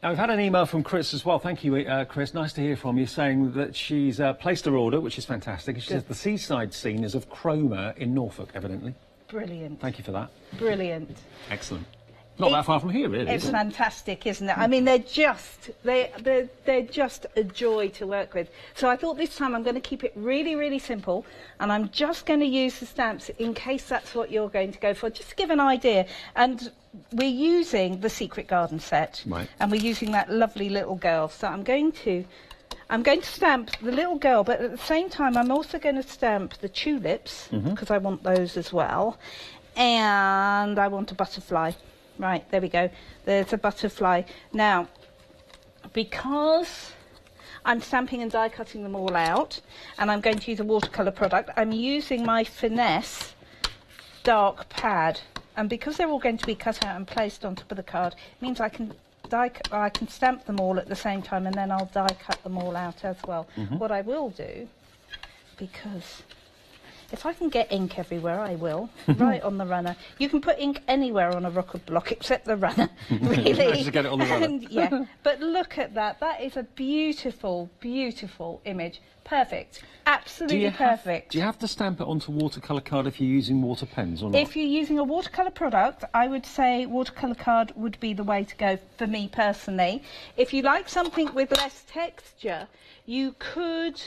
Now, we've had an email from Chris as well. Thank you, Chris. Nice to hear from you, saying that she's placed her order, which is fantastic. She says the seaside scene is of Cromer in Norfolk, evidently. Brilliant. Thank you for that. Brilliant. Excellent. Not that far from here, really. It's fantastic, isn't it? I mean, they're just a joy to work with. So I thought this time I'm going to keep it really, really simple, and I'm just going to use the stamps in case that's what you're going to go for, just to give an idea. And we're using the Secret Garden set, right, and we're using that lovely little girl. So I'm going to stamp the little girl, but at the same time I'm also going to stamp the tulips, because I want those as well, and I want a butterfly. Right, there we go. There's a butterfly. Now, because I'm stamping and die cutting them all out, and I'm going to use a watercolour product, I'm using my Finesse dark pad. And because they're all going to be cut out and placed on top of the card, it means I can stamp them all at the same time, and then I'll die cut them all out as well. What I will do, because if I can get ink everywhere, I will. Right on the runner. You can put ink anywhere on a record block except the runner, really. Just get it on the runner. And, yeah, but look at that. That is a beautiful, beautiful image. Perfect. Absolutely perfect. Do you have to stamp it onto watercolour card if you're using water pens or not? If you're using a watercolour product, I would say watercolour card would be the way to go for me personally. If you like something with less texture, you could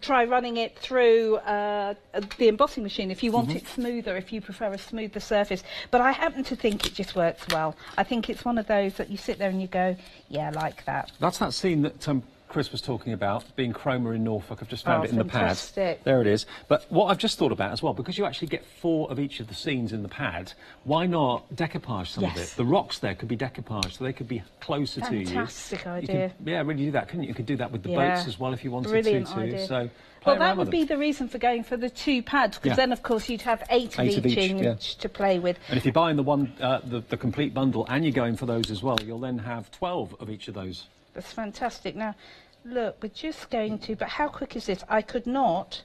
try running it through the embossing machine if you want it smoother, if you prefer a smoother surface. But I happen to think it just works well. I think it's one of those that you sit there and you go, yeah, I like that. That's that scene that Chris was talking about, being Cromer in Norfolk. I've just found it in fantastic. the pad. There it is. But what I've just thought about as well, because you actually get 4 of each of the scenes in the pad, why not decoupage some of it? The rocks there could be decoupaged, so they could be closer to you. Fantastic idea. You could, really do that, couldn't you? You could do that with the boats as well if you wanted Brilliant to. Idea. So well, that would be the reason for going for the 2 pads, because then, of course, you'd have 8 of each to play with. And if you're buying the one, the complete bundle, and you're going for those as well, you'll then have 12 of each of those. That's fantastic. Now, look, we're just going to, but how quick is this? I could not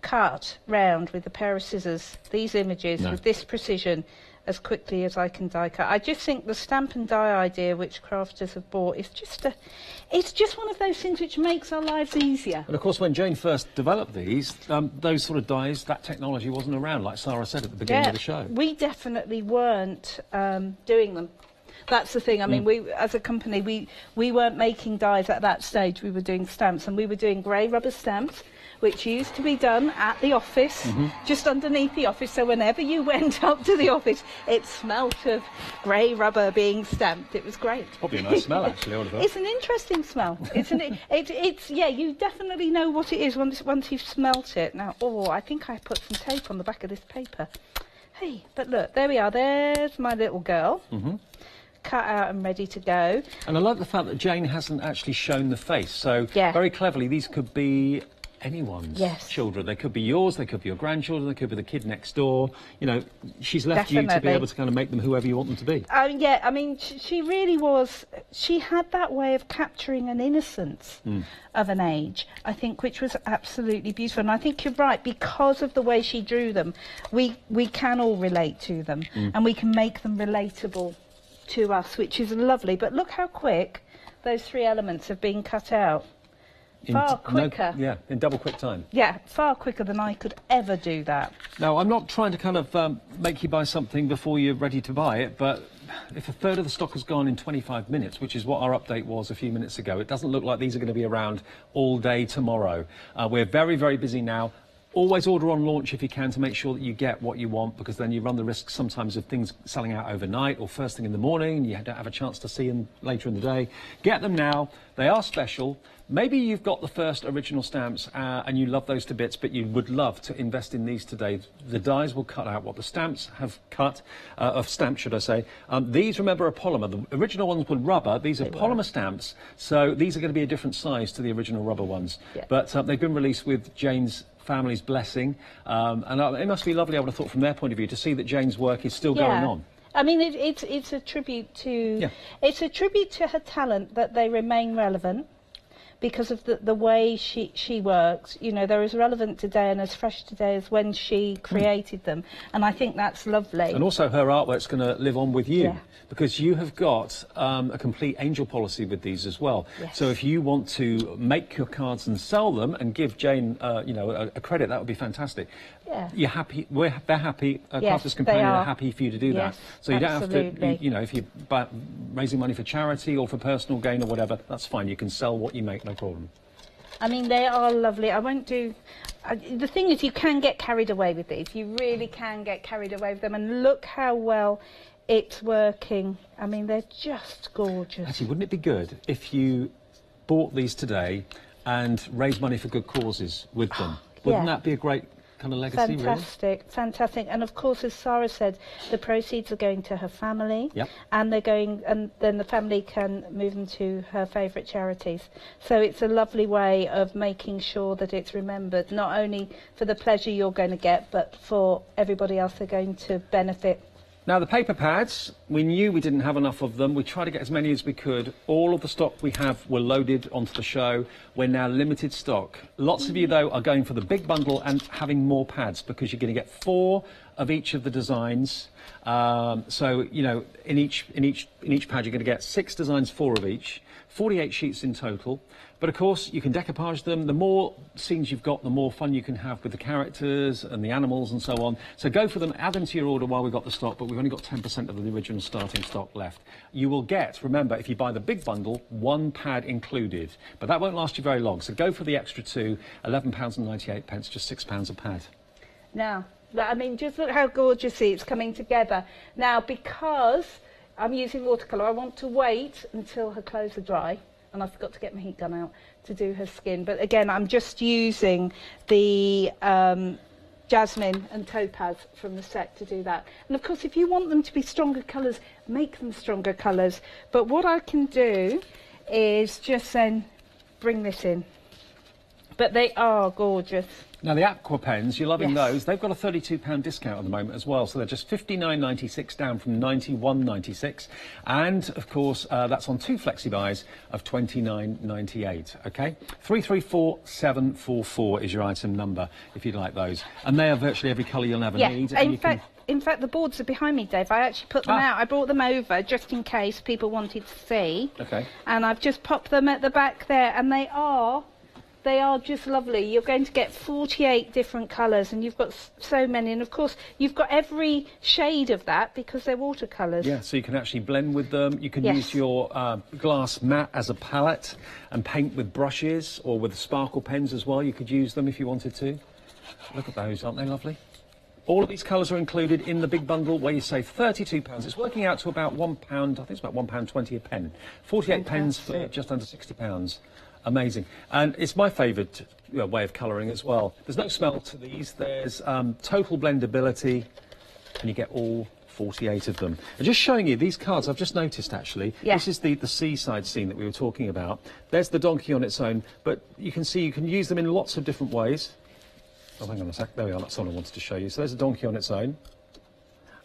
cut round with a pair of scissors these images with this precision as quickly as I can die cut. I just think the stamp and die idea which crafters have bought is just it's just one of those things which makes our lives easier. And of course, when Jane first developed these, those sort of dies, that technology wasn't around, like Sarah said at the beginning of the show. We definitely weren't doing them. That's the thing. I mean, we, as a company, we weren't making dies at that stage. We were doing stamps, and we were doing grey rubber stamps, which used to be done at the office, just underneath the office. So whenever you went up to the office, it smelt of grey rubber being stamped. It was great. It's probably a nice smell, actually. It's an interesting smell. It's yeah. You definitely know what it is once you've smelt it. Now, I think I put some tape on the back of this paper. Hey, but look, there we are. There's my little girl. Cut out and ready to go. And I like the fact that Jane hasn't actually shown the face, so very cleverly these could be anyone's children. They could be yours, they could be your grandchildren, they could be the kid next door. You know, she's left you to be able to kind of make them whoever you want them to be. Yeah, I mean, she really was, she had that way of capturing an innocence of an age, I think, which was absolutely beautiful. And I think you're right, because of the way she drew them, we can all relate to them, and we can make them relatable to us, which is lovely. But look how quick those 3 elements have been cut out. Far quicker. In double quick time. Yeah, far quicker than I could ever do that. Now, I'm not trying to kind of make you buy something before you're ready to buy it, but if a third of the stock has gone in 25 minutes, which is what our update was a few minutes ago, it doesn't look like these are going to be around all day tomorrow. We're very, very busy now. Always order on launch if you can, to make sure that you get what you want, because then you run the risk sometimes of things selling out overnight or first thing in the morning and you don't have a chance to see them later in the day. Get them now. They are special. Maybe you've got the first original stamps and you love those to bits, but you would love to invest in these today. The dies will cut out what the stamps have cut, of stamps, should I say. These, remember, are polymer. The original ones were rubber. These are polymer stamps, so these are going to be a different size to the original rubber ones. But they've been released with Jane's family's blessing, and it must be lovely, I would have thought, from their point of view, to see that Jane's work is still going on. I mean, it's a tribute to it's a tribute to her talent that they remain relevant, because of the way she works. You know, they're as relevant today and as fresh today as when she created them, and I think that's lovely. And also her artwork's going to live on with you, Yeah. because you have got a complete angel policy with these as well. Yes. So if you want to make your cards and sell them and give Jane, you know, a credit, that would be fantastic. Yeah. You're happy. They're happy. Yes, Crafters they Companion are. are happy for you to do that. Yes, So you don't have absolutely. to, you know, if you're raising money for charity or for personal gain or whatever, that's fine. You can sell what you make, no problem. I mean, they are lovely. I won't do... the thing is, you can get carried away with these. You really can get carried away with them. And look how well it's working. I mean, they're just gorgeous. Actually, wouldn't it be good if you bought these today and raised money for good causes with them? Wouldn't that be a great kind of legacy, Fantastic, fantastic. And of course, as Sarah said, the proceeds are going to her family. Yep. And they're going, and then the family can move them to her favourite charities. So it's a lovely way of making sure that it's remembered, not only for the pleasure you're going to get, but for everybody else they're going to benefit. Now, the paper pads, we knew we didn't have enough of them. We tried to get as many as we could. All of the stock we have were loaded onto the show. We're now limited stock. Lots of you, though, are going for the big bundle and having more pads, because you're going to get 4 of each of the designs. So, you know, in each pad, you're going to get 6 designs, 4 of each, 48 sheets in total. But of course, you can decoupage them. The more scenes you've got, the more fun you can have with the characters and the animals and so on. So go for them, add them to your order while we've got the stock, but we've only got 10% of the original starting stock left. You will get, remember, if you buy the big bundle, 1 pad included. But that won't last you very long. So go for the extra 2, £11.98, just £6 a pad. Now, I mean, just look how gorgeously it's coming together. Now, because I'm using watercolour, I want to wait until her clothes are dry. And I forgot to get my heat gun out to do her skin. But again, I'm just using the jasmine and topaz from the set to do that. And of course, if you want them to be stronger colours, make them stronger colours. But what I can do is just then bring this in. But they are gorgeous. Now, the aqua pens, you're loving Yes. those. They've got a £32 discount at the moment as well, so they're just £59.96 down from £91.96. And, of course, that's on 2 flexi buys of £29.98, OK? 334744 is your item number, if you'd like those. And they are virtually every colour you'll ever need. And In fact, the boards are behind me, Dave. I actually put them out. I brought them over just in case people wanted to see. OK. And I've just popped them at the back there, and they are just lovely. You're going to get 48 different colours, and you've got so many. And of course, you've got every shade of that because they're watercolours. Yeah, so you can actually blend with them. You can Yes. use your glass mat as a palette and paint with brushes or with sparkle pens as well. You could use them if you wanted to. Look at those, aren't they lovely? All of these colours are included in the big bundle where you save £32. It's working out to about £1, I think it's about £1.20 a pen. 48 pens for just under £60. Amazing. And it's my favourite way of colouring as well. There's no smell to these. There's total blendability, and you get all 48 of them. And just showing you these cards, I've just noticed actually, this is the seaside scene that we were talking about. There's the donkey on its own, but you can see you can use them in lots of different ways. Oh, hang on a sec. There we are. That's what I wanted to show you. So there's a donkey on its own.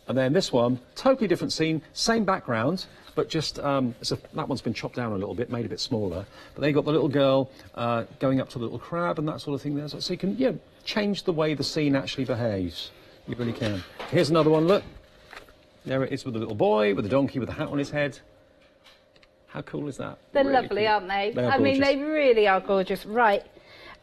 And then this one, totally different scene, same background, but just that one's been chopped down a little bit, made a bit smaller. But then you've got the little girl going up to the little crab and that sort of thing there. So you can change the way the scene actually behaves. You really can. Here's another one, look. There it is with the little boy, with the donkey, with the hat on his head. How cool is that? They're Really lovely, cool. aren't they? They are I mean, gorgeous. they really are gorgeous. Right.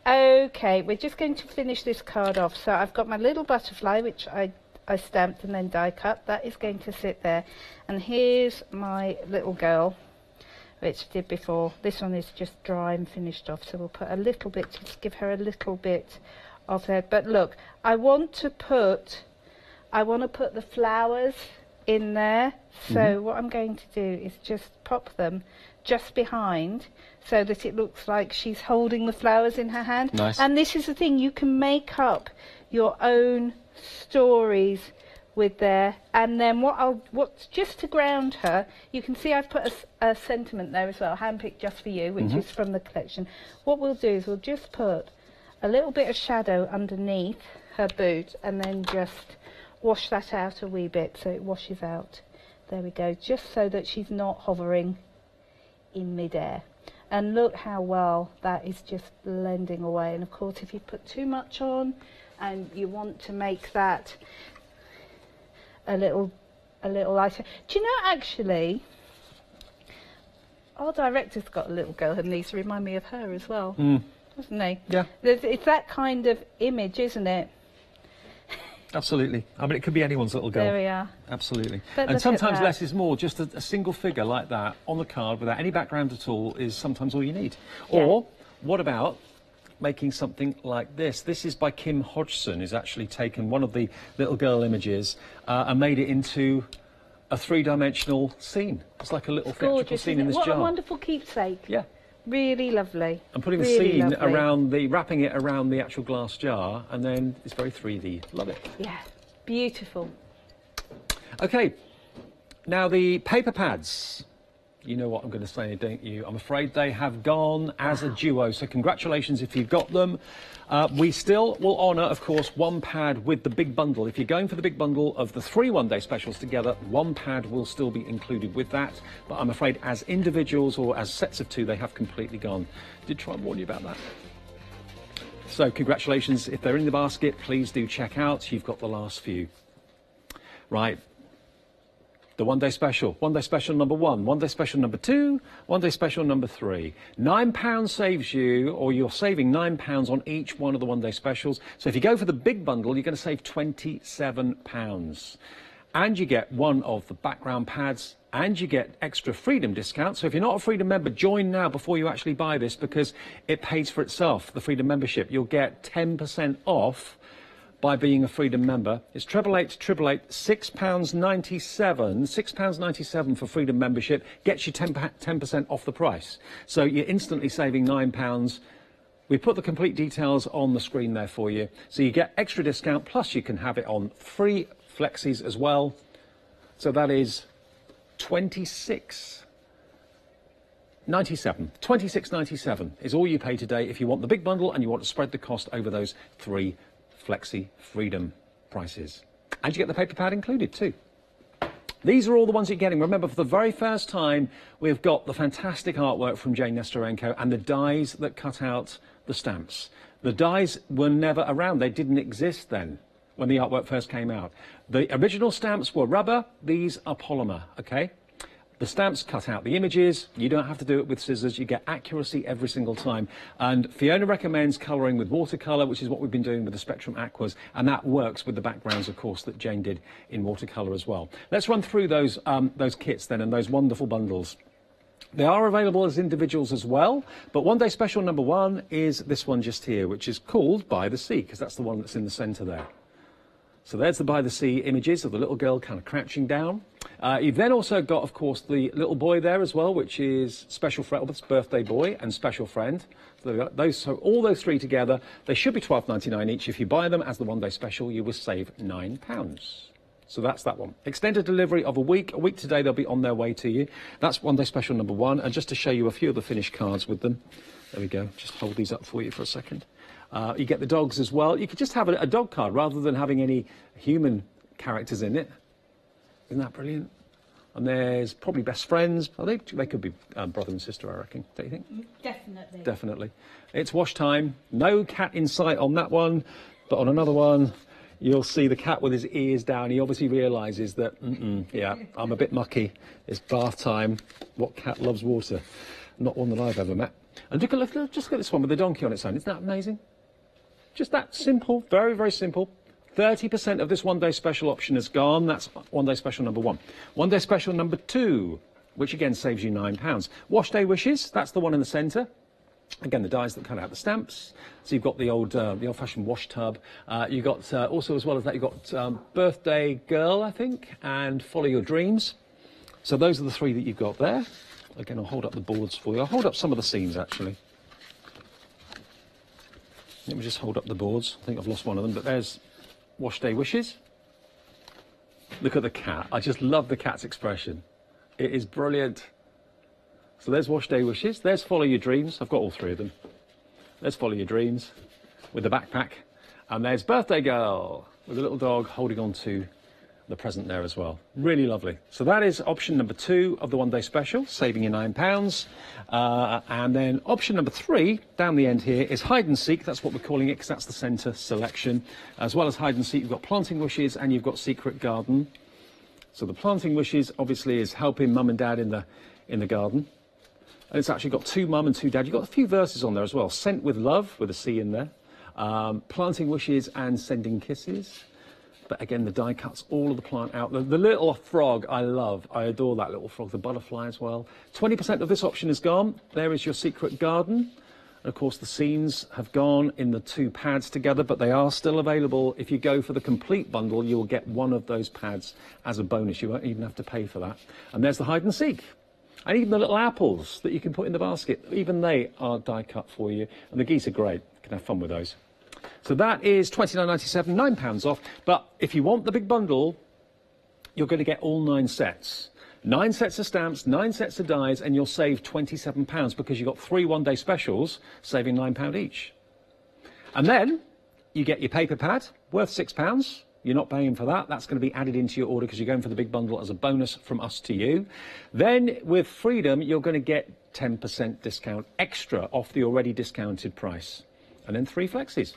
OK, we're just going to finish this card off. So I've got my little butterfly, which I stamped and then die cut. That is going to sit there. And here's my little girl, which I did before. This one is just dry and finished off, so we'll put a little bit, just give her a little bit of that. But look, I want to put the flowers in there. So what I'm going to do is just pop them just behind so that it looks like she's holding the flowers in her hand. Nice. And this is the thing, you can make up your own stories with there. And then what's just to ground her, you can see I've put a sentiment there as well, handpicked just for you, which is from the collection. What we'll do is we'll just put a little bit of shadow underneath her boot and then just wash that out a wee bit so it washes out. There we go, just so that she's not hovering in midair. And look how well that is just blending away. And of course, if you put too much on and you want to make that a little lighter. Do you know, actually, our director's got a little girl who needs to remind me of her as well, doesn't he? Yeah. It's that kind of image, isn't it? Absolutely. I mean, it could be anyone's little girl. There we are. Absolutely. But And sometimes less is more. Just a single figure like that on the card without any background at all is sometimes all you need. Yeah. Or what about making something like this? This is by Kim Hodgson, who's actually taken one of the little girl images and made it into a three-dimensional scene. It's like a little theatrical scene in this jar. What a wonderful keepsake. Yeah. Really lovely. And putting the Really scene lovely. around wrapping it around the actual glass jar, and then it's very 3D. Love it. Yeah, beautiful. Okay, now the paper pads. You know what I'm going to say, don't you? I'm afraid they have gone as a duo, so congratulations if you've got them. We still will honour, of course, one pad with the big bundle. If you're going for the big bundle of the 3 one-day specials together, one pad will still be included with that. But I'm afraid as individuals or as sets of 2, they have completely gone. Did try and warn you about that. So congratulations. If they're in the basket, please do check out. You've got the last few. Right. The one-day special number 1, one-day special number 2, one-day special number 3. £9 saves you, or you're saving £9 on each one of the one-day specials. So if you go for the big bundle, you're going to save £27. And you get one of the background pads, and you get extra Freedom discount. So if you're not a Freedom member, join now before you actually buy this, because it pays for itself, the Freedom membership. You'll get 10% off by being a Freedom member. It's 888 £6.97. £6.97 for Freedom membership gets you 10% off the price. So you're instantly saving £9. We put the complete details on the screen there for you. So you get extra discount, plus you can have it on free flexis as well. So that is £26.97 is all you pay today if you want the big bundle and you want to spread the cost over those 3 Flexi Freedom prices. And you get the paper pad included too. These are all the ones you're getting. Remember, for the very first time, we've got the fantastic artwork from Jane Nestorenko and the dies that cut out the stamps. The dies were never around. They didn't exist then when the artwork first came out. The original stamps were rubber. These are polymer, okay? The stamps cut out the images. You don't have to do it with scissors. You get accuracy every single time. And Fiona recommends colouring with watercolour, which is what we've been doing with the Spectrum Aquas. And that works with the backgrounds, of course, that Jane did in watercolour as well. Let's run through those kits then and those wonderful bundles. They are available as individuals as well. But one day special number 1 is this one just here, which is called By the Sea, because that's the one that's in the centre there. So there's the By the Sea images of the little girl kind of crouching down. You've then also got, of course, the little boy there as well, which is Special Friend, Birthday Boy and Special Friend. So all those 3 together, they should be £12.99 each. If you buy them as the one-day special, you will save £9. So that's that one. Extended delivery of a week. A week today, they'll be on their way to you. That's one-day special number 1. And just to show you a few of the finished cards with them. There we go. Just hold these up for you for a second. You get the dogs as well. You could just have a dog card rather than having any human characters in it. Isn't that brilliant? And there's probably best friends. They could be brother and sister, I reckon. Don't you think? Definitely. Definitely. It's wash time. No cat in sight on that one. But on another one, you'll see the cat with his ears down. He obviously realises that, yeah, I'm a bit mucky. It's bath time. What cat loves water? Not one that I've ever met. And just look at this one with the donkey on its own. Isn't that amazing? Just that simple, very, very simple. 30% of this one-day special option is gone. That's one-day special number 1. One-day special number 2, which again saves you £9. Wash Day Wishes, that's the one in the centre. Again, the dies that cut out the stamps. So you've got the old-fashioned wash tub. You've got, also as well as that, you've got Birthday Girl, I think, and Follow Your Dreams. So those are the 3 that you've got there. Again, I'll hold up the boards for you. I'll hold up some of the scenes, actually. Let me just hold up the boards. I think I've lost one of them, but there's Wash Day Wishes. Look at the cat. I just love the cat's expression. It is brilliant. So there's Wash Day Wishes. There's Follow Your Dreams. I've got all 3 of them. There's Follow Your Dreams with the backpack. And there's Birthday Girl with a little dog holding on to the present there as well. Really lovely. So that is option number 2 of the one-day special, saving you £9. And then option number 3, down the end here, is hide and seek. That's what we're calling it, because that's the centre selection. As well as hide and seek, you've got planting wishes and you've got secret garden. So the planting wishes obviously is helping mum and dad in the garden. And it's actually got 2 mum and 2 dad. You've got a few verses on there as well. Sent with love, with a C in there. Planting wishes and sending kisses. But again, the die cuts all of the plant out. The little frog I love. I adore that little frog. The butterfly as well. 20% of this option is gone. There is your secret garden. And of course, the scenes have gone in the 2 pads together, but they are still available. If you go for the complete bundle, you will get one of those pads as a bonus. You won't even have to pay for that. And there's the hide and seek. And even the little apples that you can put in the basket, even they are die cut for you. And the geese are great. You can have fun with those. So that is £29.97, £9 off. But if you want the big bundle, you're going to get all 9 sets. 9 sets of stamps, 9 sets of dies, and you'll save £27 because you've got 3 one-day specials, saving £9 each. And then you get your paper pad, worth £6. You're not paying for that. That's going to be added into your order because you're going for the big bundle as a bonus from us to you. Then with Freedom, you're going to get 10% discount extra off the already discounted price. And then 3 flexis.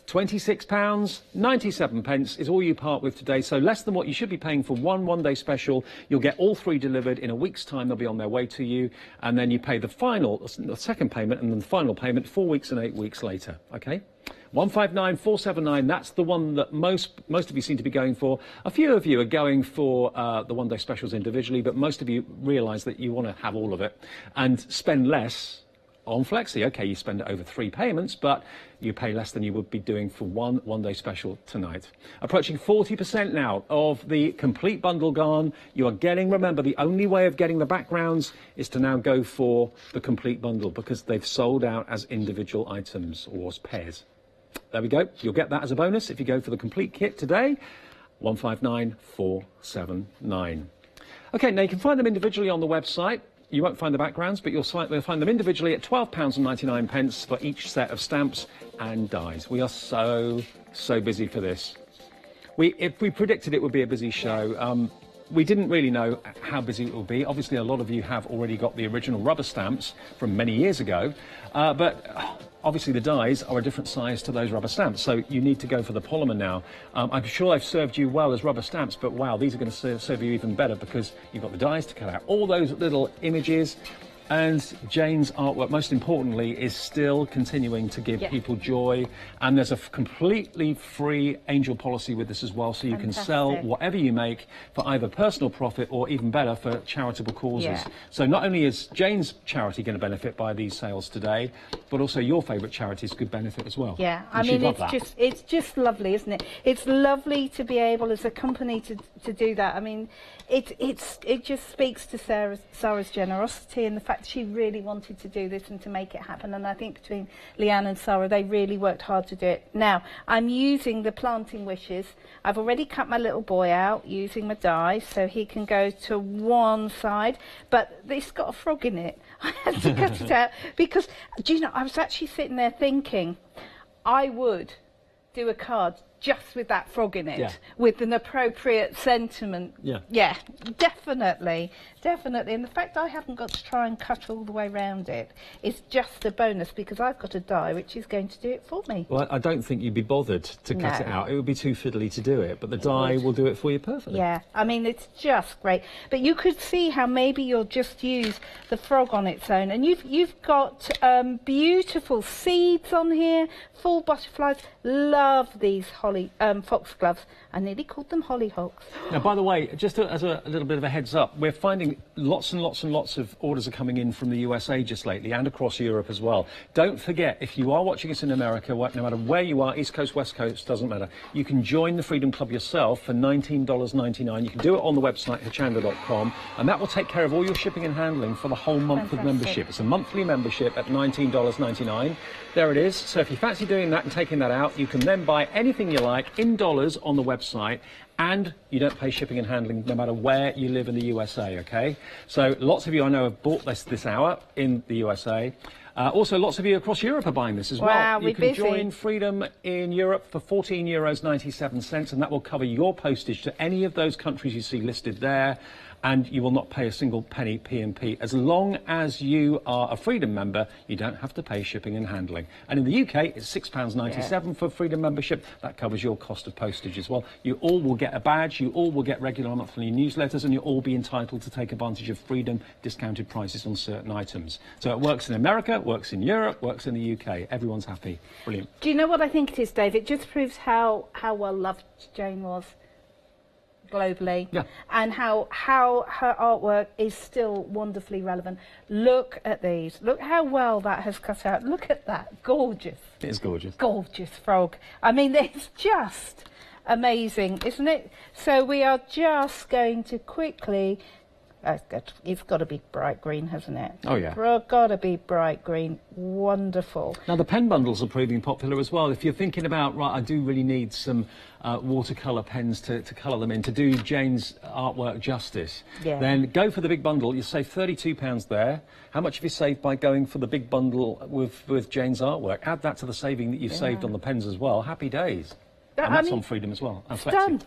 £26.97 is all you part with today, so less than what you should be paying for one-day special. You'll get all 3 delivered in a week's time. They'll be on their way to you, and then you pay the second payment and then the final payment 4 weeks and 8 weeks later. Okay, 159,479. That's the one that most of you seem to be going for. A few of you are going for the one-day specials individually, but most of you realise that you want to have all of it and spend less on Flexi. Okay, you spend it over 3 payments, but you pay less than you would be doing for one-day special tonight. Approaching 40% now of the complete bundle gone. You are getting, remember, the only way of getting the backgrounds is to now go for the complete bundle because they've sold out as individual items or as pairs. There we go. You'll get that as a bonus if you go for the complete kit today. 159,479. Okay, now you can find them individually on the website. You won't find the backgrounds, but you'll find them individually at £12.99 for each set of stamps and dies. We are so busy for this. If we predicted it would be a busy show, we didn't really know how busy it will be. Obviously, a lot of you have already got the original rubber stamps from many years ago, but obviously the dies are a different size to those rubber stamps, so you need to go for the polymer now. I'm sure I've served you well as rubber stamps, but wow, these are going to serve you even better because you've got the dies to cut out all those little images. And Jane's artwork, most importantly, is still continuing to give people joy. And there's a completely free angel policy with this as well, so you can sell whatever you make for either personal profit or, even better, for charitable causes. Yeah. So not only is Jane's charity going to benefit by these sales today, but also your favourite charities could benefit as well. Yeah, I mean, it's just lovely, isn't it? It's lovely to be able, as a company, to do that. I mean, it just speaks to Sarah's generosity and the fact she really wanted to do this and to make it happen. And I think between Leanne and Sarah, they really worked hard to do it. Now, I'm using the planting wishes. I've already cut my little boy out using my die, so he can go to one side, but it's got a frog in it. I had to cut it out because, do you know, I was actually sitting there thinking I would do a card just with that frog in it, with an appropriate sentiment. Yeah, definitely. And the fact I haven't got to try and cut all the way around it is just a bonus because I've got a die which is going to do it for me. Well, I don't think you'd be bothered to cut it out. It would be too fiddly to do it, but the die will do it for you perfectly. Yeah, I mean, it's just great. But you could see how maybe you'll just use the frog on its own. And you've got beautiful seeds on here, full butterflies. Love these foxgloves. I nearly called them hollyhocks. Now, by the way, just as a little bit of a heads up, we're finding lots and lots of orders are coming in from the USA just lately and across Europe as well. Don't forget, if you are watching us in America, no matter where you are, East Coast, West Coast, doesn't matter, you can join the Freedom Club yourself for $19.99. You can do it on the website, hochanda.com, and that will take care of all your shipping and handling for the whole month of membership. It's a monthly membership at $19.99. There it is. So if you fancy doing that and taking that out, you can then buy anything you like in dollars on the website, and you don't pay shipping and handling no matter where you live in the USA, okay? So lots of you I know have bought this hour in the USA. Also, lots of you across Europe are buying this as well. Wow, You we're can busy. join Freedom in Europe for €14.97, and that will cover your postage to any of those countries you see listed there, and you will not pay a single penny P&P. As long as you are a Freedom member, you don't have to pay shipping and handling. And in the UK, it's £6.97 for Freedom membership. That covers your cost of postage as well. You all will get a badge, you all will get regular monthly newsletters, and you'll all be entitled to take advantage of Freedom discounted prices on certain items. So it works in America, works in Europe, works in the UK. Everyone's happy. Brilliant. Do you know what I think it is, Dave? It just proves how well loved Jane was globally, and how her artwork is still wonderfully relevant. Look at these. Look how well that has cut out. Look at that. Gorgeous. It is gorgeous. Gorgeous frog. I mean, it's just amazing, isn't it? So we are just going to quickly... It's got to be bright green, hasn't it? Oh, yeah. Got to be bright green. Wonderful. Now, the pen bundles are proving popular as well. If you're thinking about, right, I do really need some watercolour pens to colour them in, to do Jane's artwork justice, then go for the big bundle. You save £32 there. How much have you saved by going for the big bundle with Jane's artwork? Add that to the saving that you've saved on the pens as well. Happy days. And that's on Freedom as well. And He's done.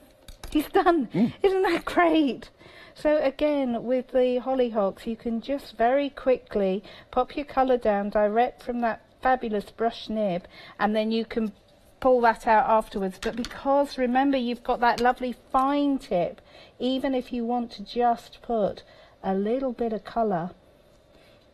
He's done. Isn't that great? So again, with the hollyhocks, you can just very quickly pop your colour down direct from that fabulous brush nib, and then you can pull that out afterwards. But because, remember, you've got that lovely fine tip, even if you want to just put a little bit of colour,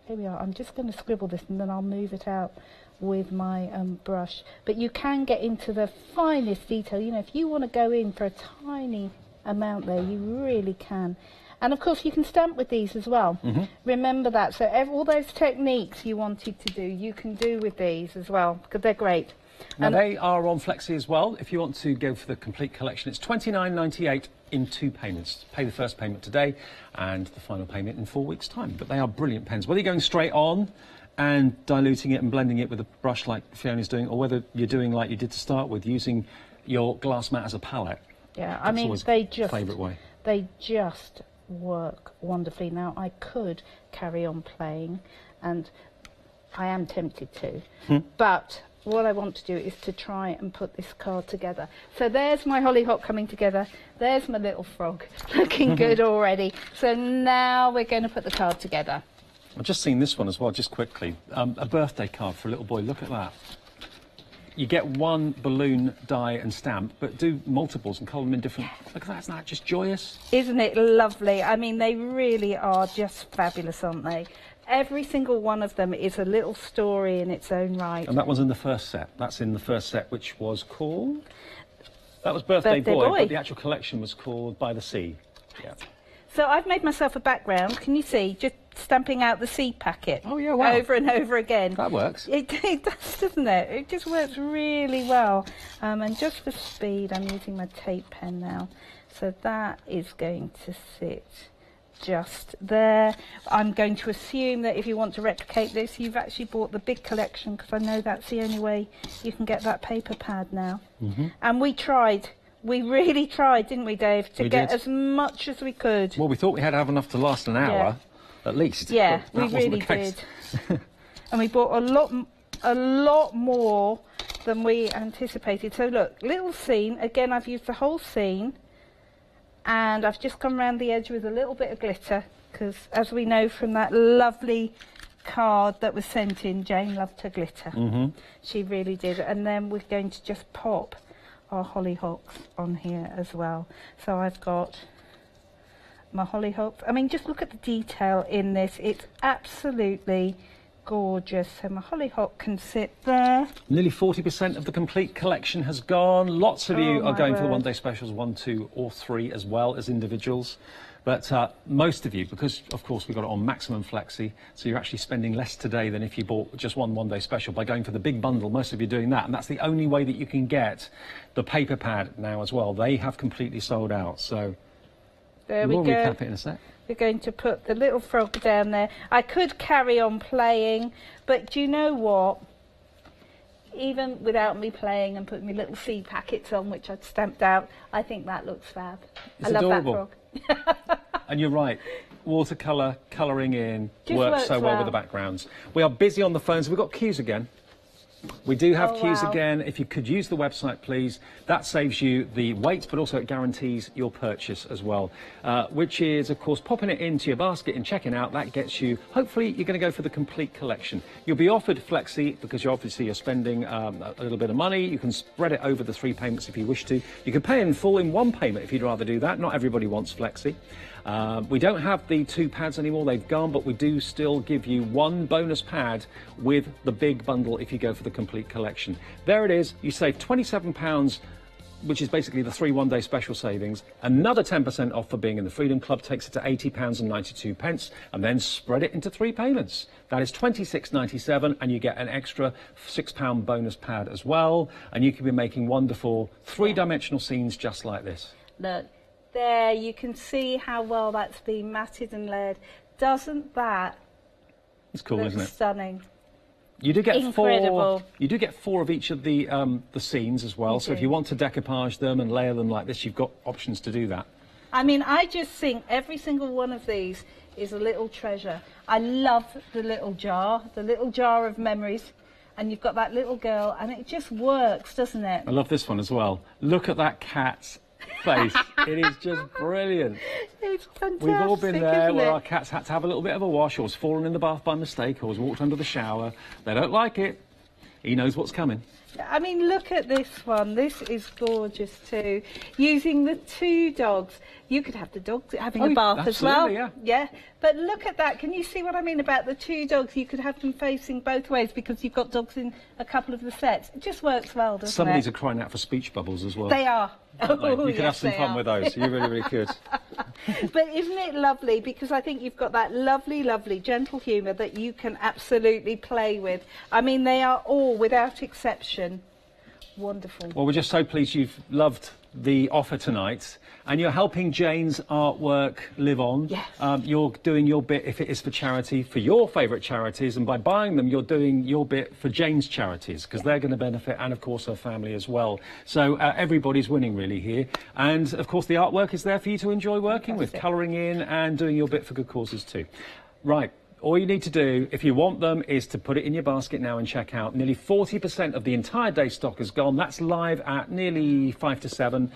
here we are, I'm just going to scribble this and then I'll move it out with my brush. But you can get into the finest detail. You know, if you want to go in for a tiny amount there, you really can. And of course you can stamp with these as well. Remember that. So all those techniques you wanted to do, you can do with these as well, because they're great. Now they are on Flexi as well. If you want to go for the complete collection, it's £29.98 in 2 payments. Pay the first payment today and the final payment in 4 weeks' time. But they are brilliant pens. Whether you're going straight on and diluting it and blending it with a brush like Fiona's doing, or whether you're doing like you did to start with, using your glass mat as a palette. Yeah, I mean, they just work wonderfully. Now, I could carry on playing, and I am tempted to, but what I want to do is to try and put this card together. So there's my hollyhock coming together. There's my little frog looking good already. So now we're going to put the card together. I've just seen this one as well, just quickly. A birthday card for a little boy. Look at that. You get one balloon, die and stamp, but do multiples and colour them in different... Look at that, isn't that just joyous? Isn't it lovely? I mean, they really are just fabulous, aren't they? Every single one of them is a little story in its own right. And that was in the first set. That's in the first set, which was called... That was Birthday Boy, but the actual collection was called By the Sea. Yeah. So I've made myself a background, can you see? Just stamping out the seed packet. Oh, yeah, wow. Over and over again. That works. It does, doesn't it? It just works really well. And just for speed, I'm using my tape pen now. So that is going to sit just there. I'm going to assume that if you want to replicate this, you've actually bought the big collection, because I know that's the only way you can get that paper pad now. And we tried. We really tried, didn't we, Dave, to get as much as we could. Well, we thought we had to have enough to last an hour, at least. Yeah, we really did. And we bought a lot more than we anticipated. So look, little scene. Again, I've used the whole scene, and I've just gone around the edge with a little bit of glitter, because as we know from that lovely card that was sent in, Jane loved her glitter. She really did. And then we're going to just pop our hollyhocks on here as well. So I've got my hollyhocks. I mean, just look at the detail in this. It's absolutely gorgeous. So my hollyhock can sit there. Nearly 40% of the complete collection has gone. Lots of you are going for the one-day specials, 1, 2 or 3, as well as individuals. But most of you, because of course we got it on maximum flexi, so you're actually spending less today than if you bought just one-day special by going for the big bundle. Most of you are doing that, and that's the only way that you can get the paper pad now as well. They have completely sold out, so there we go. We'll recap it in a sec. We're going to put the little frog down there. I could carry on playing, but do you know what? Even without me playing and putting my little seed packets on, which I'd stamped out, I think that looks fab. It's adorable. Love that frog. And you're right. Watercolour, colouring in, Just works so well with the backgrounds. We are busy on the phones. We've got queues again. We do have queues again. If you could use the website, please. That saves you the wait, but also it guarantees your purchase as well, which is, of course, popping it into your basket and checking out. That gets you, hopefully, you're going to go for the complete collection. You'll be offered Flexi because you're spending a little bit of money. You can spread it over the 3 payments if you wish to. You can pay in full in 1 payment if you'd rather do that. Not everybody wants Flexi. We don't have the 2 pads anymore, they've gone, but we do still give you 1 bonus pad with the big bundle if you go for the complete collection. There it is, you save £27, which is basically the 3 one-day special savings. Another 10% off for being in the Freedom Club takes it to £80.92, and then spread it into 3 payments. That is £26.97, and you get an extra £6 bonus pad as well, and you can be making wonderful 3-dimensional scenes just like this. Look. There, you can see how well that's been matted and layered. Doesn't that It's cool, look isn't it? Stunning. You do get Incredible. 4. You do get 4 of each of the scenes as well. So if you want to decoupage them and layer them like this, you've got options to do that. I mean, I just think every single one of these is a little treasure. I love the little jar of memories. And you've got that little girl, and it just works, doesn't it? I love this one as well. Look at that cat's face. It is just brilliant. It's fantastic. We've all been there where our cats had to have a little bit of a wash, or was fallen in the bath by mistake, or was walked under the shower. They don't like it. He knows what's coming. I mean, look at this one. This is gorgeous too. Using the 2 dogs. You could have the dogs having a bath as well. Yeah. But look at that. Can you see what I mean about the 2 dogs? You could have them facing both ways because you've got dogs in a couple of the sets. It just works well, doesn't it? Some of these are crying out for speech bubbles as well. They are. You could have some fun with those. You really, really could. But isn't it lovely? Because I think you've got that lovely, lovely, gentle humour that you can absolutely play with. I mean, they are all, without exception, wonderful. Well, we're just so pleased you've loved the offer tonight, and you're helping Jane's artwork live on. Yes. You're doing your bit, if it is for charity, for your favourite charities, and by buying them, you're doing your bit for Jane's charities, because they're going to benefit, and of course her family as well. So everybody's winning really here, and of course the artwork is there for you to enjoy working with, colouring in and doing your bit for good causes too. Right. All you need to do, if you want them, is to put it in your basket now and check out. Nearly 40% of the entire day stock is gone. That's live at nearly 5 to 7.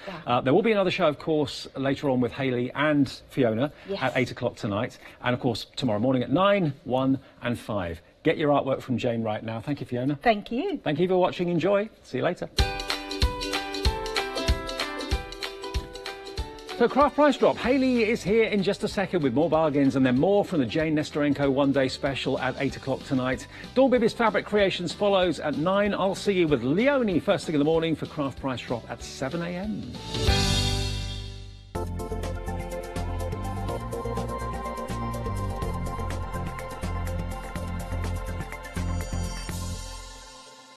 There will be another show, of course, later on with Hayley and Fiona at 8 o'clock tonight. And, of course, tomorrow morning at 9, 1 and 5. Get your artwork from Jane right now. Thank you, Fiona. Thank you. Thank you for watching. Enjoy. See you later. So Craft Price Drop. Hayley is here in just a second with more bargains, and then more from the Jane Nestorenko one-day special at 8 o'clock tonight. Dawn Bibby's Fabric Creations follows at 9. I'll see you with Leonie first thing in the morning for Craft Price Drop at 7 a.m.